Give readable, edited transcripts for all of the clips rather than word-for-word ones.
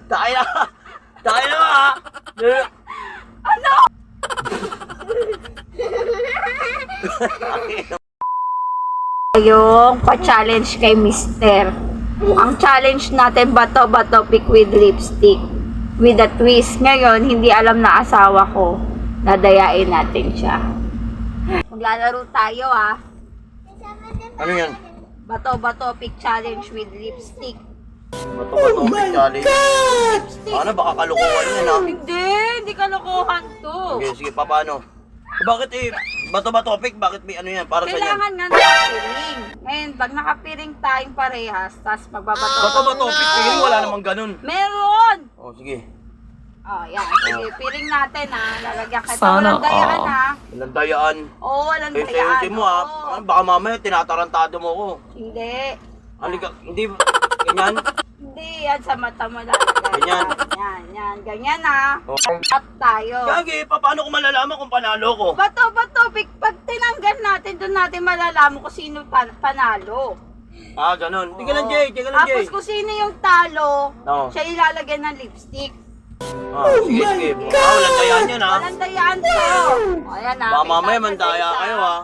Tayo na! Tayo na ha! Ano? Yung pa-challenge kay Mister. Ang challenge natin, bato-bato pick with lipstick. With a twist. Ngayon, hindi alam na asawa ko. Dadayain natin siya. Maglalaro tayo ah. Ano yan? Bato-bato pick challenge with lipstick. Bato-bato challenge. Ano, baka kalukuhan yan ha? Hindi kalokohan to. Okay, sige, paano? Bakit bato-bato pick? Bakit may ano yan? Para sa yan? Kailangan nga nakapiring. Ngayon, pag nakapiring tayong parehas, tapos magbabato. Bato-bato pick? Tingin wala namang ganun. Meron! Oh, sige. Oh, yan. Sige, piring natin ha. Lalagyan kita. Sana Walang dayaan ha. Walang dayaan. Oo, walang Eh, dayaan. sayosin mo ha. Oo. Ano, baka mamaya tinatarantado mo ko. Hindi. Halika, hindi, ganyan. Hindi, yan sa mata mo lalagay. Ganyan. Yan. Ganyan ha. Oh. At tayo. Gagi, paano ko malalaman kung panalo ko? Bato, pag tinanggal natin, doon natin malalaman kung sino panalo. Ah, ganun. Tika lang, Jay. Tika lang, Jay. Tapos kung sino yung talo, Oo. siya ilalagay ng lipstick. Ah, sige. Walang dayaan yan ha. Walang dayaan to. O, yan ha. Baka mamaya Kita mandaya sa isa. kayo ha.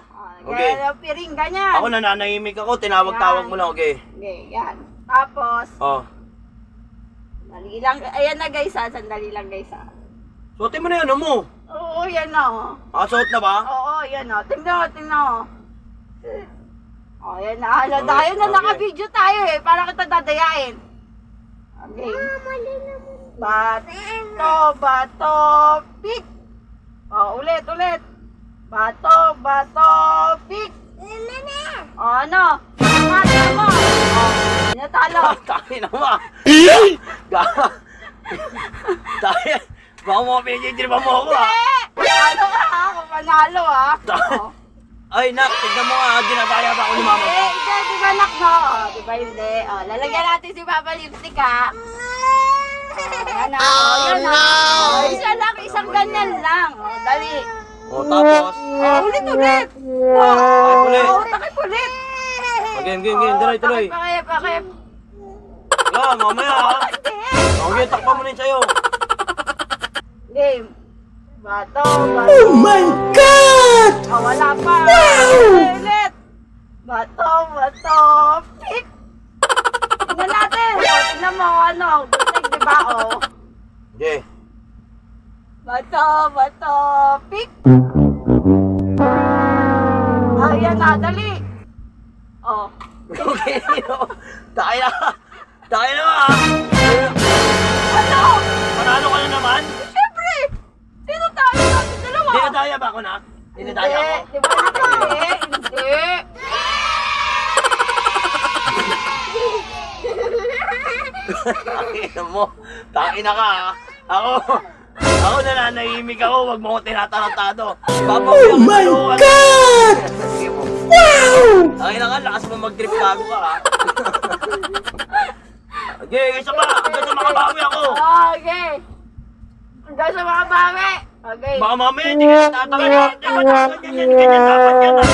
Okay. Ganyan, piring, ganyan. Ako nananahimik ako, tinawag-tawag mo lang, okay? Okay, yan. Tapos, Oh. sandali lang. Ayan na guys ha, sandali lang guys ha. Suotin mo na yan, ano mo? Oo, yan na. Nakasuot na ba? Oo, yan na. Tingnan mo. Oh, yan na. Hala, Okay, tayo na okay. naka-video tayo eh. Para kita dadayain. Okay. Bato, pick. Oh, ulit. Bato, pick. Oh, ano? Mata mo. Oh, natalo. Tayo na ba? Tayo. Baka mo pinigil pa mo ako ha. Ano ka ha? Kung panalo ha? Oh. Ay, nak, tignan mo nga, dinadaya ba ako ni mama ko? Hindi, di ba nak no? Oh, di ba hindi? Oh, lalagyan natin si Papa Lipstick ha. Yan na. Yan na. Isa lang, isang ganyan lang. Oh, dali. O, tapos? Ulit. Ay, ulit. Takip ulit. Game, tuloy. Pakip. Yeah, mamaya ha. Okay, takpan mo na yun sa'yo. Game. Bato. Oh my God! Oh, wala pa. Ulit. Bato. Pick. Tingnan natin. Tingnan mo ano. Gutek, di ba? Oh. Okay. Bato, pick. Ayan na, dali. Oh. Okay, tayo na ha. Ano? Panalo ka na naman? Siyempre! Sino tayo natin dalawa? Dinadaya ba ako, nak? Dinadaya ako? Di ba hindi? Takin mo. Takin na ka ha. Ako nananahimik ako. Huwag mo ko tinatarantado. Oh my God! Wow! Takin na ka. Lakas mo mag-drip gago ka ha. Okay, isa pa. Hanggang sa makabawi ako. Okay. Hanggang sa mga bawi. Okay. Baka mamaya hindi ka tatakay. Ganyan dapat yan ha.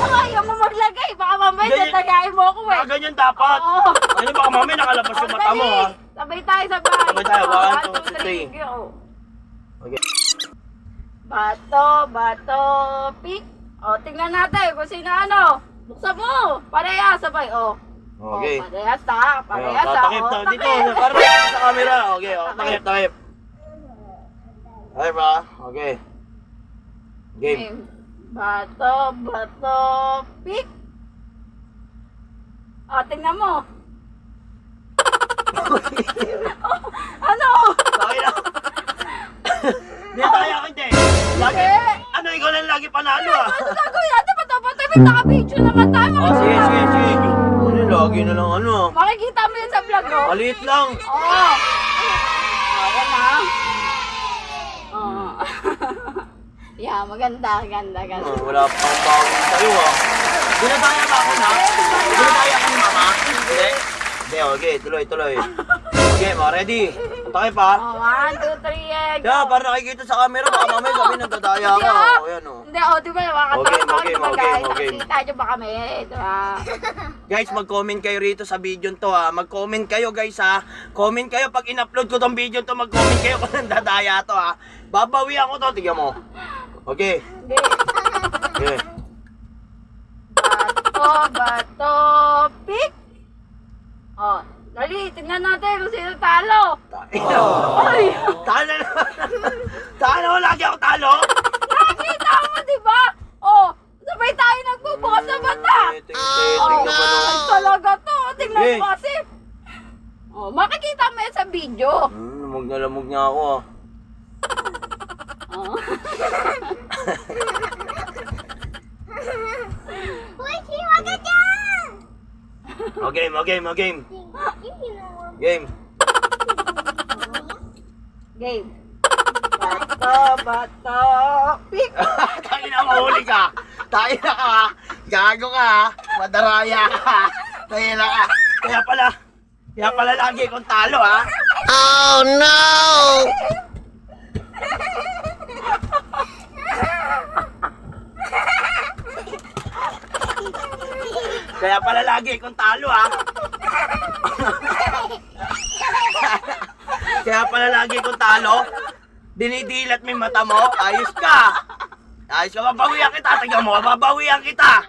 Ayaw mo maglagay. Baka mamaya Ganyan. tatagayin mo ako eh. Ganyan dapat. Oo. Ano baka mamaya nakalabas yung mata mo ha. Sabay tayo sa bahay. Sabay tayo. 1, 2, 3. Go. Okay. Bato, pick. O, tingnan natin kung sino ano. Buksan mo. Parehas, sabay. O. Okay. O, parehas ha. Parehas ha. Takip O, daw dito. takip. Para sa camera. Okay, takip. Okay ba? Okay. Game. Bato, pick. O, tingnan mo. Ano? Tayo na. Hindi tayo hindi. Lagi, ano, ikaw lang lagi panalo ah. Ano gagawin natin? Bato, may naka-video naman tayo. Oh, sige. Ano, lagi na lang ano. Makikita mo yun sa vlog ko. Maliit lang. Oo. Ayan na. Oo. Yeah, maganda. Wala pang bawang sa'yo ah. Dinadaya ba ako na? Dinadaya ka ni mama? Hindi. Okay, tuloy. Okay, mga ready. Takip pa. Oh, 1, 2, 3, Yeah, para nakikita sa camera, baka mamaya sabi nagdadaya ka. O, yan o. Hindi, di ba? Makakatawa Okay, naman guys. okay. Nakita nyo ba kami? Ito Guys, mag-comment kayo rito sa video to ha. Mag-comment kayo guys ha. Comment kayo pag in-upload ko tong video to, mag-comment kayo kung nandadaya to ha. Babawian ko to, tignan mo. Okay. Hindi. Okay. Bato, pick. Oh, dali, tingnan natin kung sino talo. Ay! Talo na. Talo, lagi ako talo. Nakita mo, di ba? Oh, sabay tayo nagbubukas sa mata. Tingnan mo Ay, talaga to. Tingnan Eh. mo kasi. Oh, makikita mo yan sa video. Lamog na lamog nga ako ah. Oh. Okay, game. Game. Game. Bato, pick. Tayo na, mahuli ka. Tayo na ka. Gago ka. Madaraya ka. Tayo na ka. Kaya pala lagi kong talo ha. Oh no! Kaya pala lagi kong talo ha. Kaya pala lagi kong talo. Dinidilat mo yung mata mo. Ayos ka. Babawian kita. Tignan mo, babawian kita.